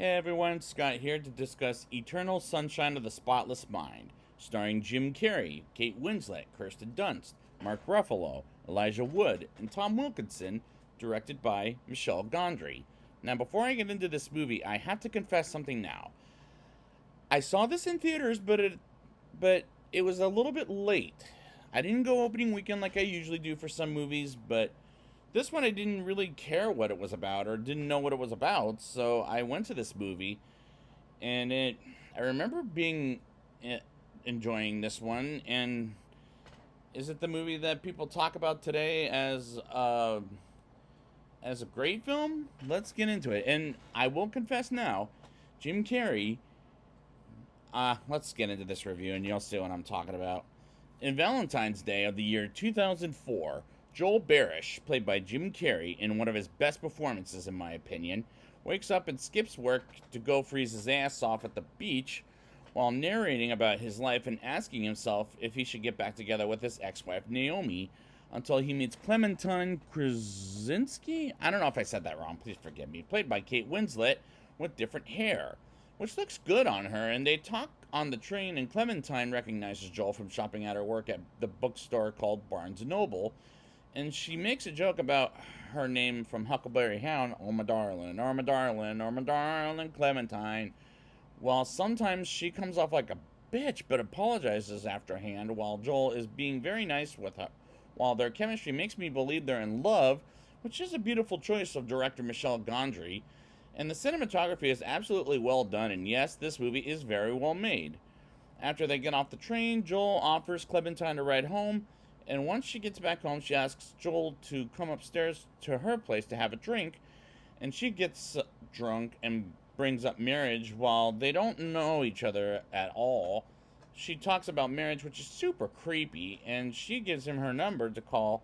Hey everyone, Scott here to discuss Eternal Sunshine of the Spotless Mind, starring Jim Carrey, Kate Winslet, Kirsten Dunst, Mark Ruffalo, Elijah Wood, and Tom Wilkinson, directed by Michel Gondry. Now, before I get into this movie, I have to confess something now. I saw this in theaters, but it was a little bit late. I didn't go opening weekend like I usually do for some movies, but this one I didn't really care what it was about or didn't know what it was about, so I went to this movie and I remember being eh, enjoying this one. And is it the movie that people talk about today as a great film? Let's get into it. And I will confess now, Jim Carrey. Let's get into this review, and you'll see what I'm talking about. In Valentine's Day of the year 2004, Joel Barish, played by Jim Carrey in one of his best performances in my opinion, wakes up and skips work to go freeze his ass off at the beach while narrating about his life and asking himself if he should get back together with his ex-wife Naomi until he meets Clementine Krasinski. I don't know if I said that wrong, please forgive me. Played by Kate Winslet with different hair, which looks good on her, and they talk on the train, and Clementine recognizes Joel from shopping at her work at the bookstore called Barnes& Noble, and she makes a joke about her name from Huckleberry Hound, oh my darling, oh my darling, oh my darling Clementine, while sometimes she comes off like a bitch but apologizes afterhand while Joel is being very nice with her. While their chemistry makes me believe they're in love, which is a beautiful choice of director Michel Gondry, and the cinematography is absolutely well done, and yes, this movie is very well made. After they get off the train, Joel offers Clementine a ride home, and once she gets back home, she asks Joel to come upstairs to her place to have a drink, and she gets drunk and brings up marriage while they don't know each other at all. She talks about marriage, which is super creepy, and she gives him her number to call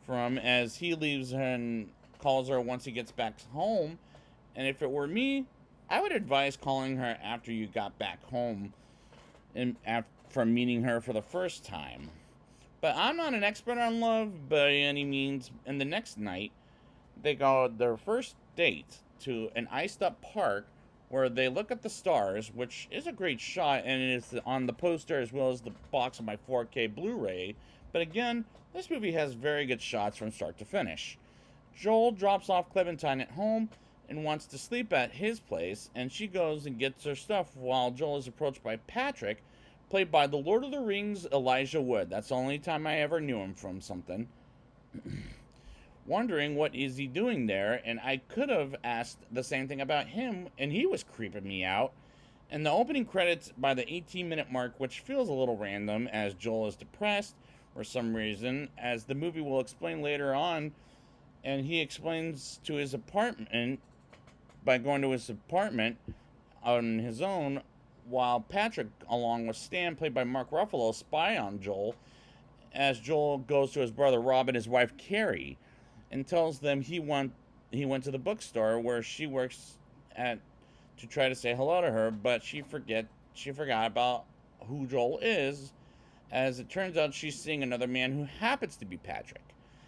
from as he leaves her and calls her once he gets back home. And if it were me, I would advise calling her after you got back home and from meeting her for the first time. But I'm not an expert on love by any means. And the next night, they go their first date to an iced up park where they look at the stars, which is a great shot, and it's on the poster as well as the box of my 4K Blu-ray. But again, this movie has very good shots from start to finish. Joel drops off Clementine at home and wants to sleep at his place, and she goes and gets her stuff while Joel is approached by Patrick, played by the Lord of the Rings Elijah Wood. That's the only time I ever knew him from something. Wondering what is he doing there, and I could have asked the same thing about him, and he was creeping me out. And the opening credits by the 18-minute mark, which feels a little random as Joel is depressed for some reason, as the movie will explain later on, and he explains to his apartment by going to his apartment on his own, while Patrick, along with Stan, played by Mark Ruffalo, spy on Joel as Joel goes to his brother Rob and his wife Carrie and tells them he went to the bookstore where she works at to try to say hello to her, but she forgot about who Joel is, as it turns out she's seeing another man who happens to be Patrick.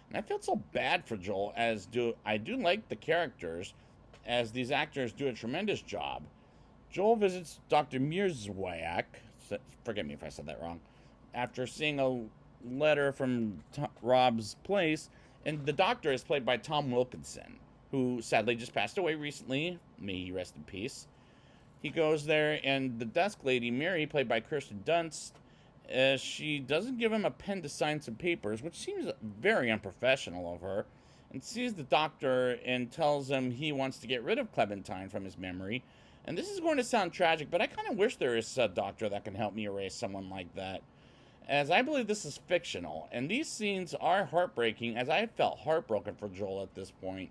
And I felt so bad for Joel, as I do like the characters, as these actors do a tremendous job. Joel visits Dr. Mierzwiak, forgive me if I said that wrong, after seeing a letter from Rob's place, and the doctor is played by Tom Wilkinson, who sadly just passed away recently. May he rest in peace. He goes there, and the desk lady, Mary, played by Kirsten Dunst, she doesn't give him a pen to sign some papers, which seems very unprofessional of her, and sees the doctor and tells him he wants to get rid of Clementine from his memory. And this is going to sound tragic, but I kind of wish there is a doctor that can help me erase someone like that, as I believe this is fictional, and these scenes are heartbreaking, as I felt heartbroken for Joel at this point.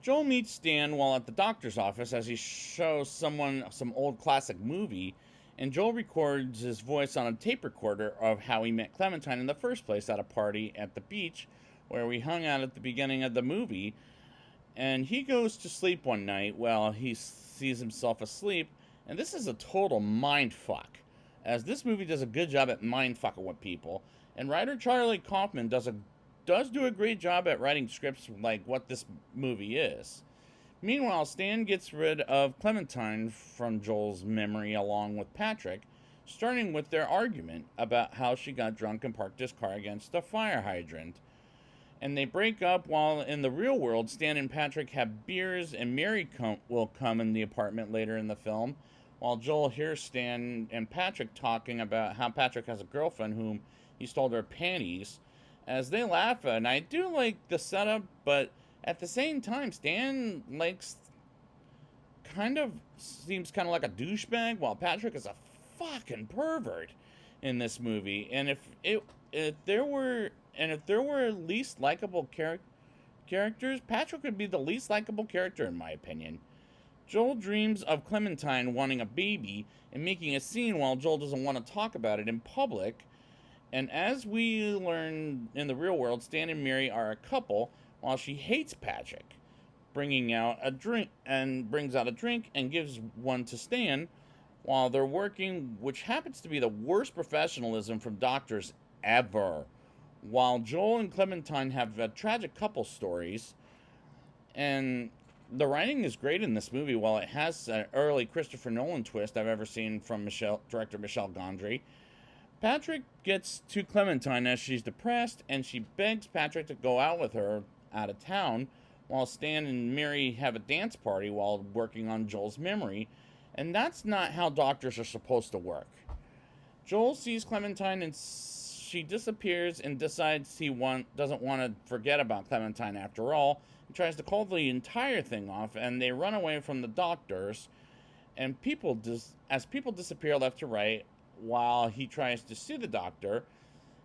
Joel meets Stan while at the doctor's office as he shows someone some old classic movie, and Joel records his voice on a tape recorder of how he met Clementine in the first place at a party at the beach where we hung out at the beginning of the movie. And he goes to sleep one night while he sees himself asleep, and this is a total mind fuck, as this movie does a good job at mind fucking with people, and writer Charlie Kaufman does do a great job at writing scripts like what this movie is. Meanwhile, Stan gets rid of Clementine from Joel's memory along with Patrick, starting with their argument about how she got drunk and parked his car against a fire hydrant. And they break up while in the real world, Stan and Patrick have beers, and Mary will come in the apartment later in the film, while Joel hears Stan and Patrick talking about how Patrick has a girlfriend whom he stole her panties. As they laugh, and I do like the setup, but at the same time, Stan likes kind of seems kind of like a douchebag, while Patrick is a fucking pervert in this movie. And if there were least likable characters, Patrick would be the least likable character in my opinion. Joel dreams of Clementine wanting a baby and making a scene while Joel doesn't want to talk about it in public. And as we learn in the real world, Stan and Mary are a couple while she hates Patrick, brings out a drink and gives one to Stan while they're working, which happens to be the worst professionalism from doctors ever. While Joel and Clementine have tragic couple stories, and the writing is great in this movie, while it has an early Christopher Nolan twist I've ever seen from director Michel Gondry. Patrick gets to Clementine as she's depressed, and she begs Patrick to go out with her out of town, while Stan and Mary have a dance party while working on Joel's memory, and that's not how doctors are supposed to work. Joel sees Clementine and she disappears and decides he doesn't want to forget about Clementine after all, and tries to call the entire thing off, and they run away from the doctors, and as people disappear left to right while he tries to sue the doctor,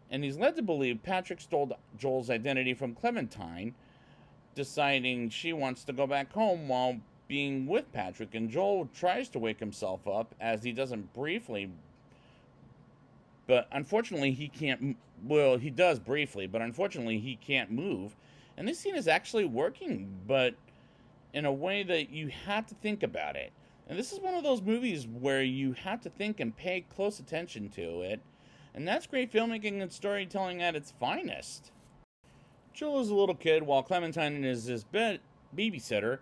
and he's led to believe Patrick stole Joel's identity from Clementine, deciding she wants to go back home while being with Patrick, and Joel tries to wake himself up as he doesn't briefly, but unfortunately he can't, well, he does briefly, but unfortunately he can't move. And this scene is actually working, but in a way that you have to think about it. And this is one of those movies where you have to think and pay close attention to it. And that's great filmmaking and storytelling at its finest. Joel is a little kid while Clementine is his babysitter,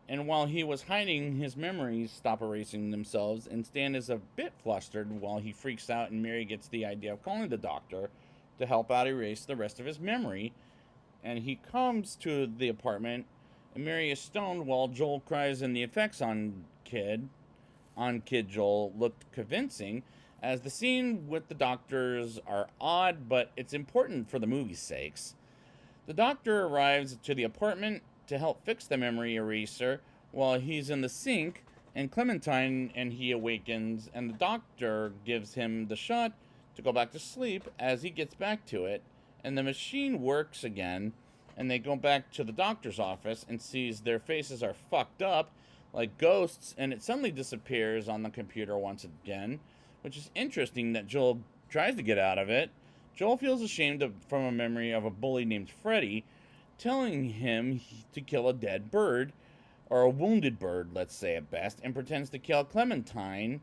and while he was hiding, his memories stop erasing themselves, and Stan is a bit flustered while he freaks out, and Mary gets the idea of calling the doctor to help out erase the rest of his memory. And he comes to the apartment, and Mary is stoned while Joel cries, and the effects on Kid Joel looked convincing, as the scene with the doctors are odd, but it's important for the movie's sakes. The doctor arrives to the apartment to help fix the memory eraser while he's in the sink, and Clementine and he awakens, and the doctor gives him the shot to go back to sleep as he gets back to it, and the machine works again, and they go back to the doctor's office and sees their faces are fucked up like ghosts, and it suddenly disappears on the computer once again, which is interesting that Joel tries to get out of it. Joel feels ashamed from a memory of a bully named Freddy telling him to kill a dead bird, or a wounded bird, let's say at best, and pretends to kill Clementine,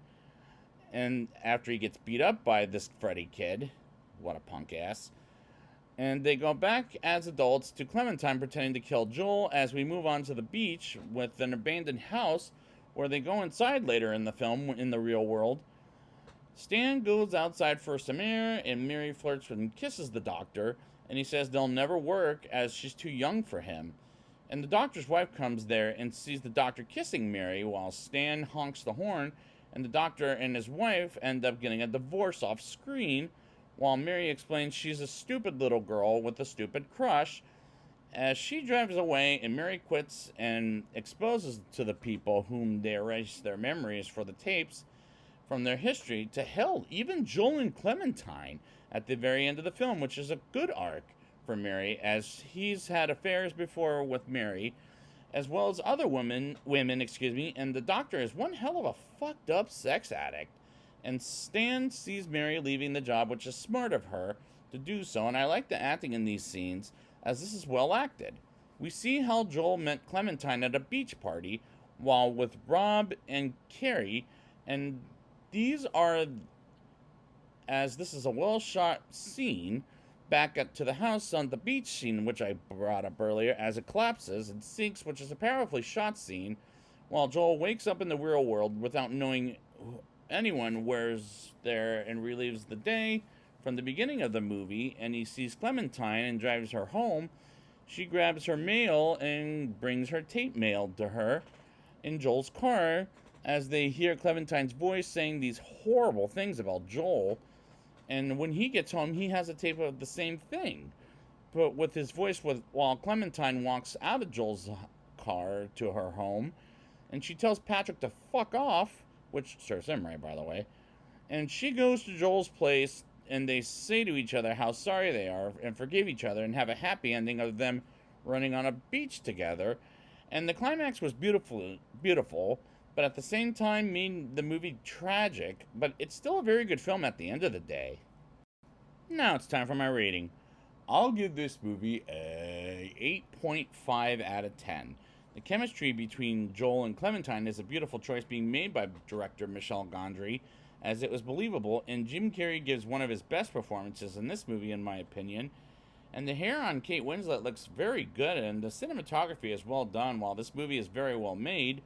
and after he gets beat up by this Freddy kid, what a punk ass. And they go back as adults to Clementine pretending to kill Joel as we move on to the beach with an abandoned house where they go inside later in the film in the real world. Stan goes outside for some air, and Mary flirts and kisses the doctor, and he says they'll never work as she's too young for him. And the doctor's wife comes there and sees the doctor kissing Mary while Stan honks the horn, and the doctor and his wife end up getting a divorce off screen, while Mary explains she's a stupid little girl with a stupid crush. As she drives away, and Mary quits and exposes to the people whom they erase their memories for the tapes from their history to hell, even Joel and Clementine at the very end of the film, which is a good arc for Mary, as he's had affairs before with Mary, as well as other women, and the doctor is one hell of a fucked up sex addict. And Stan sees Mary leaving the job, which is smart of her to do so, and I like the acting in these scenes, as this is well acted. We see how Joel met Clementine at a beach party, while with Rob and Carrie, and these are, as this is a well shot scene, back up to the house on the beach scene, which I brought up earlier, as it collapses and sinks, which is a powerfully shot scene, while Joel wakes up in the real world without knowing anyone where's there and relives the day from the beginning of the movie, and he sees Clementine and drives her home. She grabs her mail and brings her tape mail to her in Joel's car as they hear Clementine's voice saying these horrible things about Joel. And when he gets home, he has a tape of the same thing, but with his voice, while Clementine walks out of Joel's car to her home, and she tells Patrick to fuck off, which serves him right, by the way. And she goes to Joel's place, and they say to each other how sorry they are and forgive each other and have a happy ending of them running on a beach together. And the climax was beautiful, but at the same time made the movie tragic, but it's still a very good film at the end of the day. Now it's time for my rating. I'll give this movie a 8.5 out of 10. The chemistry between Joel and Clementine is a beautiful choice being made by director Michel Gondry, as it was believable, and Jim Carrey gives one of his best performances in this movie, in my opinion. And the hair on Kate Winslet looks very good, and the cinematography is well done. While this movie is very well made,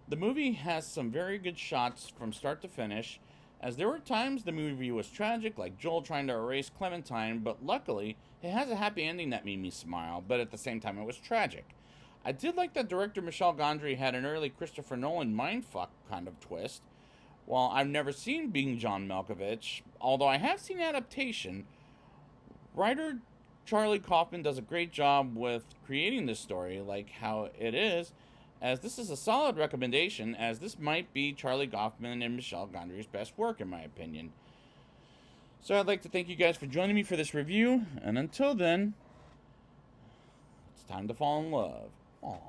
the movie has some very good shots from start to finish, as there were times the movie was tragic, like Joel trying to erase Clementine, but luckily, it has a happy ending that made me smile, but at the same time, it was tragic. I did like that director Michel Gondry had an early Christopher Nolan mindfuck kind of twist. While I've never seen Being John Malkovich, although I have seen adaptation, writer Charlie Kaufman does a great job with creating this story like how it is, as this is a solid recommendation, as this might be Charlie Kaufman and Michel Gondry's best work, in my opinion. So I'd like to thank you guys for joining me for this review, and until then, it's time to fall in love. Aww.